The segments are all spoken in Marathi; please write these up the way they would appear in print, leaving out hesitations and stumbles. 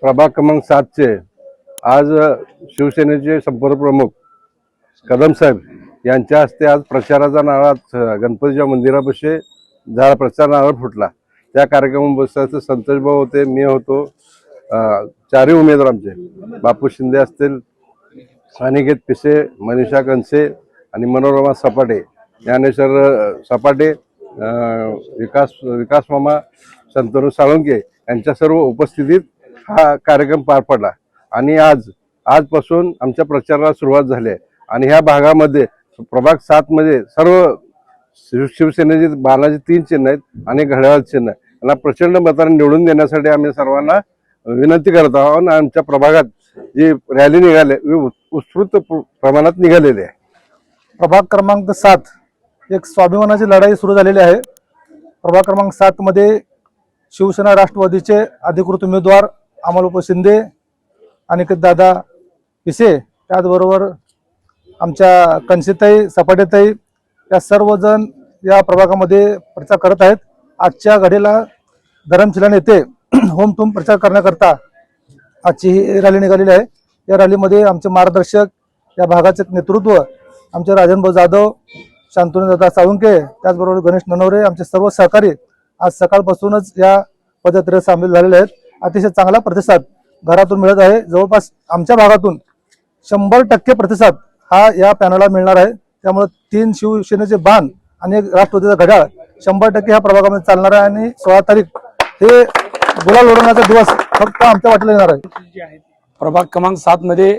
प्रभाग क्रमांक 7चे आज शिवसेनेचे संपर्क प्रमुख कदम साहेब यांच्या हस्ते आज प्रचाराचा नावात गणपतीच्या मंदिरापाशी झाला प्रचार नावावर फुटला। त्या कार्यक्रमात बसण्याचे संतोष भाऊ होते, मी होतो, चारही उमेदवार आमचे बापू शिंदे असतील, अनिकेत पिसे, मनीषा कंसे आणि मनोरमा सपाटे, ज्ञानेश्वर सपाटे, विकास मामा, संतोष साळुंके यांच्या सर्व उपस्थितीत हा कार्यक्रम पार पडला। आणि आजपासून आमच्या प्रचाराला सुरुवात झाली आहे। आणि ह्या भागामध्ये प्रभाग 7 मध्ये सर्व शिवसेनेचे बाणाचे 3 चिन्ह आहेत आणि घड्याळ चिन्ह आहे। यांना प्रचंड मताने निवडून देण्यासाठी आम्ही सर्वांना विनंती करत आहोत। आणि आमच्या प्रभागात जी रॅली निघाली उत्स्फूर्त प्रमाणात निघालेली आहे। प्रभाग क्रमांक 7 एक स्वाभिमानाची लढाई सुरू झालेली आहे। प्रभाग क्रमांक 7 मध्ये शिवसेना राष्ट्रवादीचे अधिकृत उमेदवार अमोल शिंदे, अनिकेत दादा पिसे, त्याचबरोबर आमच्या कंसेताई, सपाटेताई या सर्वजण या प्रभागामध्ये प्रचार करत आहेत। आजच्या घडीला धरमशिला येथे होम प्रचार करण्याकरता आजची ही रॅली निघालेली आहे। या रॅलीमध्ये आमचे मार्गदर्शक, या भागाचे नेतृत्व आमचे राजनभाऊ जाधव, शांतनुदादा साळुंके, त्याचबरोबर गणेश ननवरे, आमचे सर्व सहकारी आज सकाळपासूनच या पदयात्रेत सामील झालेले आहेत। अतिशय चांगला प्रतिसाद घरातून मिळत आहे। जवळपास आमच्या भागातून 100% प्रतिसाद हा या पॅनलला मिळणार आहे। त्यामुळे 3 शिवसेनेचे बाण आणि एक राष्ट्रवादीचा घड्याळ 100% ह्या प्रभागामध्ये चालणार आहे। आणि 16 तारीख हे गुलाल उडवण्याचा दिवस फक्त आमच्या वाटेला येणार आहे। प्रभाग क्रमांक 7 मध्ये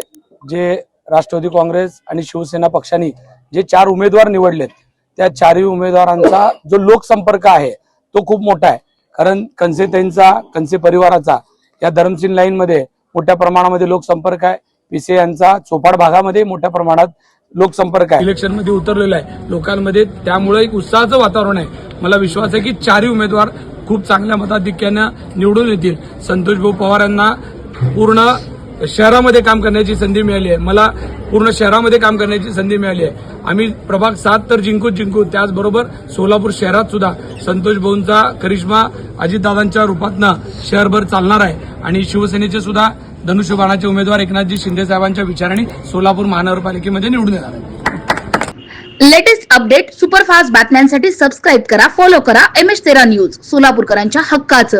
जे राष्ट्रवादी काँग्रेस आणि शिवसेना पक्षांनी जे 4 उमेदवार निवडलेत, त्या 4ही उमेदवारांचा जो लोकसंपर्क आहे तो खूप मोठा आहे। कारण कंसे परिवाराचा या धरमसिंग लाईन मध्ये मोठ्या प्रमाणामध्ये लोकसंपर्क आहे। पिसे यांचा चोपाड भागामध्ये मोठ्या प्रमाणात लोकसंपर्क आहे। इलेक्शन मध्ये उतरलेला आहे लोकांमध्ये, त्यामुळे एक उत्साहाचं वातावरण आहे। मला विश्वास आहे की 4ही उमेदवार खूप चांगल्या मताधिक्याने निवडून येतील। संतोष भाऊ पवार यांना पूर्ण शहरामध्ये काम करण्याची संधी मिळाली आहे, मला पूर्ण शहरामध्ये काम करण्याची संधी मिळाली आहे। आम्ही प्रभाग 7 तर जिंकू, त्याचबरोबर सोलापूर शहरात सुद्धा संतोष भाऊंचा करिश्मा अजितदादांच्या रूपातनं शहरभर चालणार आहे। आणि शिवसेनेचे सुद्धा धनुष्यबाणाचे उमेदवार एकनाथजी शिंदे साहेबांच्या विचाराने सोलापूर महानगरपालिकेमध्ये निवडून येणार आहे। लेटेस्ट अपडेट, सुपरफास्ट बातम्यांसाठी सबस्क्राईब करा, फॉलो करा MS13 न्यूज, सोलापूरकरांच्या हक्काचं।